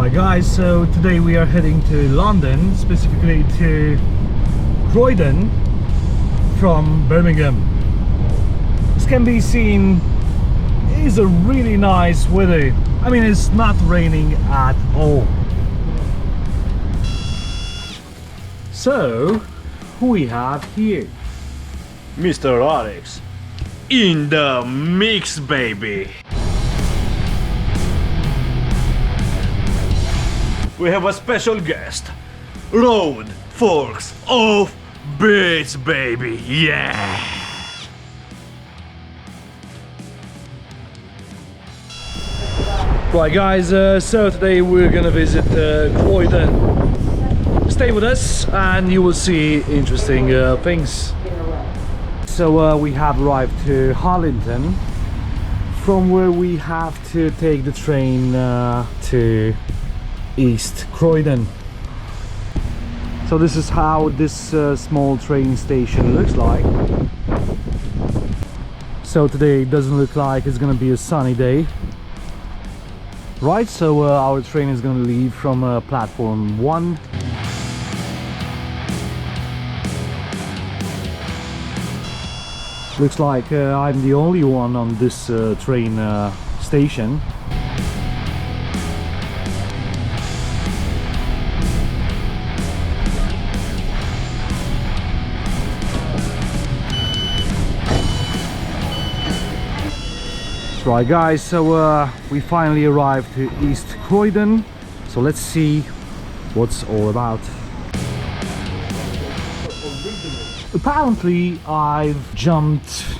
Right guys, so today we are heading to London, specifically to Croydon from Birmingham. As can be seen, it is a really nice weather. I mean, it's not raining at all. So, who we have here? MisterAlx in the mix, baby. We have a special guest, Road Forks of Beats, baby, yeah! Right guys, so today we're gonna visit Croydon. Stay with us and you will see interesting things. So we have arrived to Harlington, from where we have to take the train to East Croydon. So this is how this small train station looks like. So today it doesn't look like it's gonna be a sunny day. Right, so our train is gonna leave from platform 1. Looks like I'm the only one on this train station. Right guys, so we finally arrived to East Croydon, so let's see what's all about. Apparently I've jumped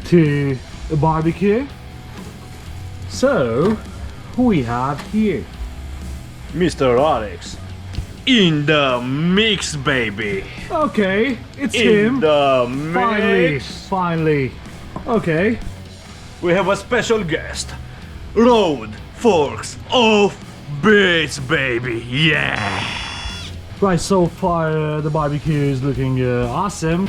to a barbecue. So who we have here? MisterAlx in the mix, baby. Okay, it's in him. The mix. Finally. Okay. We have a special guest, Road Forks of Beats, baby, yeah! Right, so far the barbecue is looking awesome.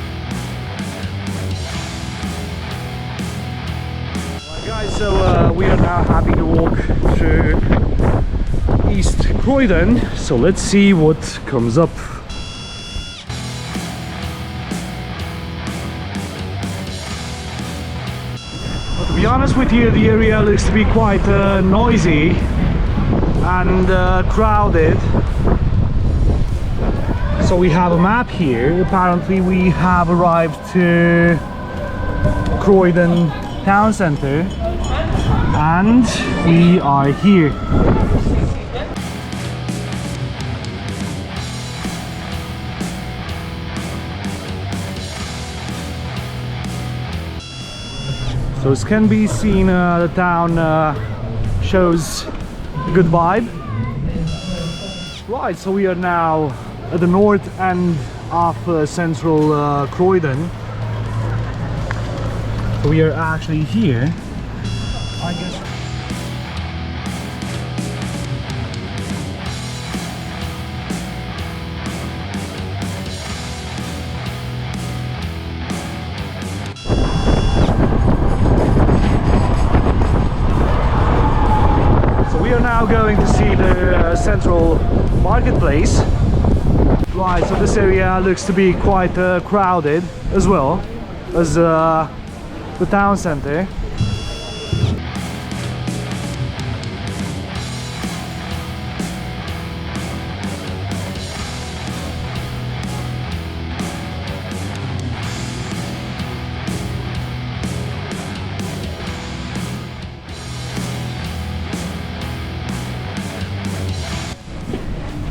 Right, guys, so we are now happy to walk through East Croydon, so let's see what comes up. To be honest with you, the area looks to be quite noisy and crowded. So we have a map here. Apparently we have arrived to Croydon town centre and we are here. So as can be seen, the town shows a good vibe. Right, so we are now at the north end of central Croydon. So we are actually here, I guess. We are now going to see the central marketplace. Right, so this area looks to be quite crowded as well as the town center.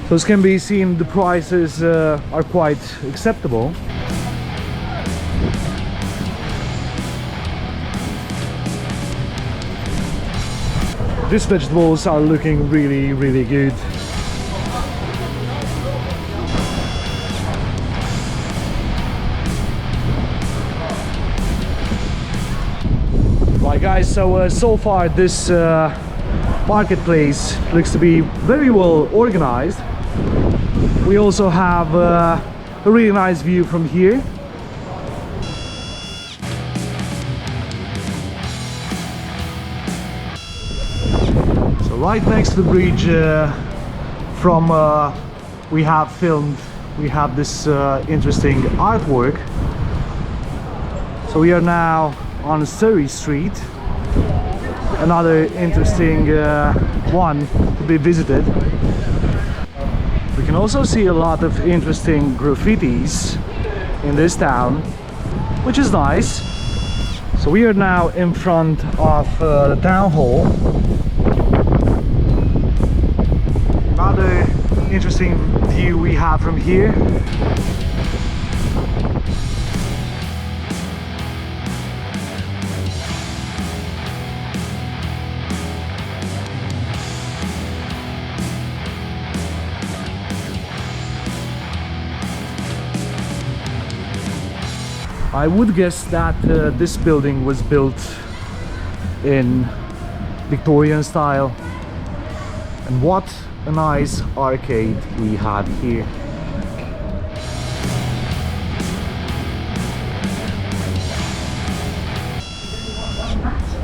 So as can be seen, the prices are quite acceptable. These vegetables are looking really good. Right guys, so far this marketplace looks to be very well organized. We also have a really nice view from here. So right next to the bridge from we have filmed, we have this interesting artwork. So we are now on Surrey Street, another interesting one to be visited. We can also see a lot of interesting graffitis in this town, which is nice. So we are now in front of the town hall. Another interesting view we have from here. I would guess that this building was built in Victorian style. And what a nice arcade we have here.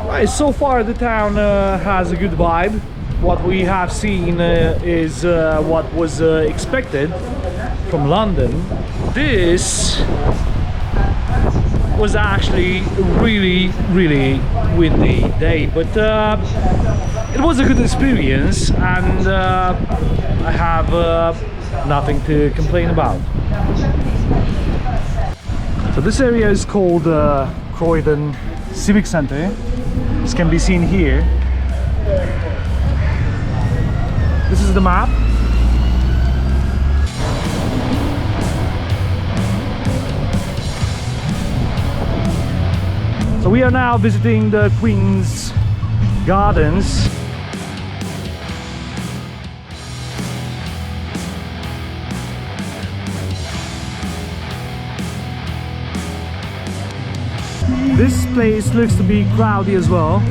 Right, so far the town has a good vibe. What we have seen is what was expected from London. This was actually a really windy day, but it was a good experience, and I have nothing to complain about. So this area is called Croydon Civic Centre. This can be seen here. This is the map. So we are now visiting the Queen's Gardens. This place looks to be crowded as well.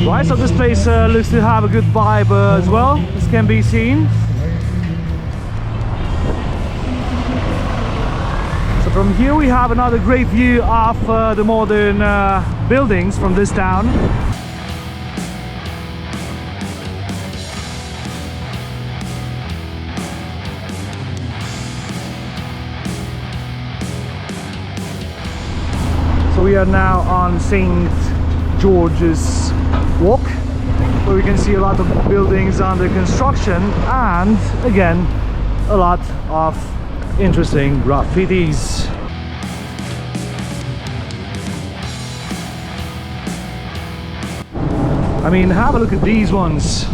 Right, so this place looks to have a good vibe as well, as can be seen. So from here we have another great view of the modern buildings from this town. So we are now on St. George's Walk, where we can see a lot of buildings under construction, and again a lot of interesting graffitis. I mean, have a look at these ones.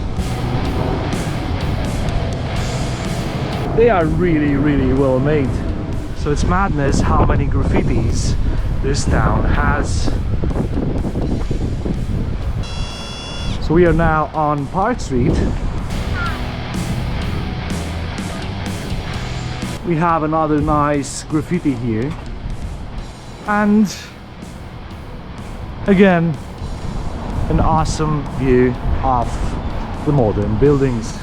They are really well made. So it's madness how many graffitis this town has. So we are now on Park Street. We have another nice graffiti here. And again, an awesome view of the modern buildings.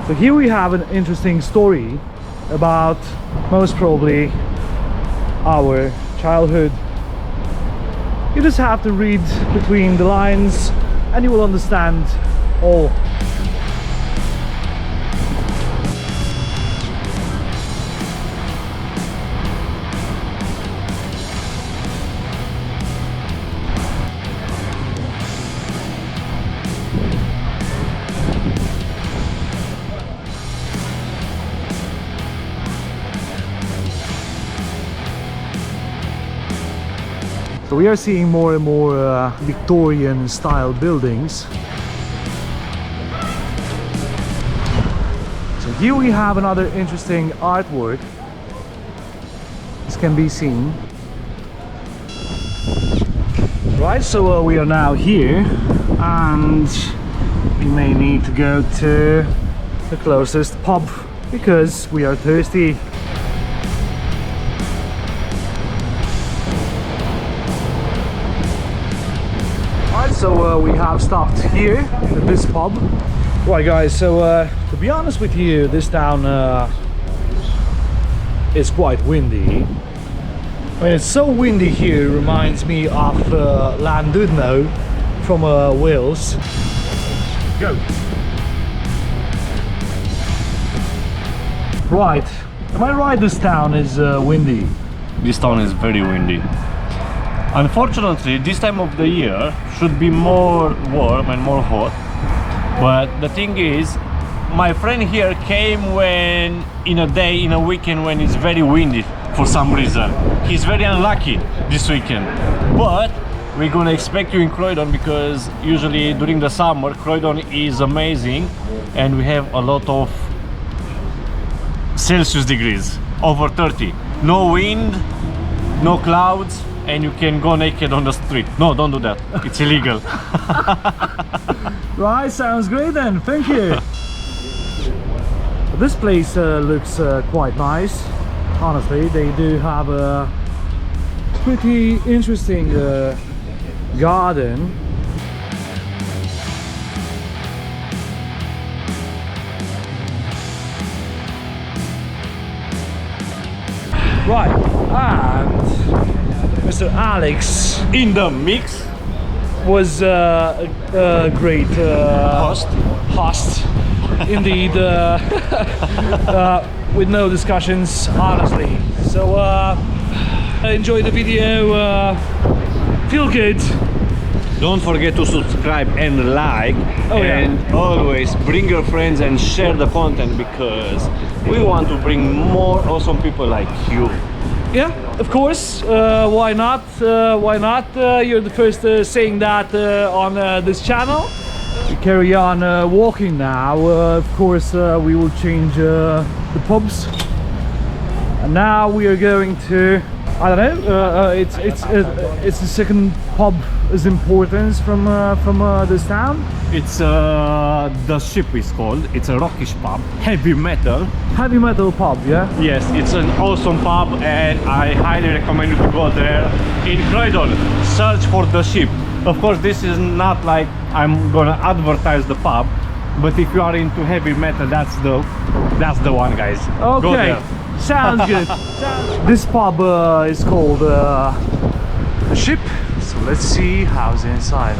So here we have an interesting story about most probably our childhood. You just have to read between the lines and you will understand all. So we are seeing more and more Victorian style buildings. So here we have another interesting artwork. This can be seen. Right, so we are now here and we may need to go to the closest pub because we are thirsty. So we have stopped here at this pub. Right guys, so to be honest with you, this town is quite windy. I mean, it's so windy here, it reminds me of Llandudno from Wales. Go! Right, am I right, this town is windy? This town is very windy. Unfortunately, this time of the year should be more warm and more hot. But the thing is, my friend here came when in a weekend when it's very windy for some reason. He's very unlucky this weekend. But we're gonna expect you in Croydon, because usually during the summer Croydon is amazing and we have a lot of Celsius degrees, over 30. No wind, no clouds, and you can go naked on the street. No, don't do that. It's illegal. Right, sounds great then. Thank you. This place looks quite nice. Honestly, they do have a pretty interesting garden. Right, and MisterAlx In the mix, was a great host. Indeed, with no discussions, honestly. So enjoy the video, feel good. don't forget to subscribe and like, and always bring your friends and share the content, because we want to bring more awesome people like you. Yeah, of course. Why not? Why not? You're the first saying that on this channel. We carry on walking now. Of course, we will change the pubs. And now we are going to, I don't know. It's the second pub as importance from this town. It's the Ship is called. It's a rockish pub, heavy metal. Heavy metal pub, yeah. Yes, it's an awesome pub, and I highly recommend you to go there in Croydon. Search for the Ship. Of course, this is not like I'm gonna advertise the pub, but if you are into heavy metal, that's the one, guys. Okay, go there. Sounds good. This pub is called The Ship. So let's see how's inside.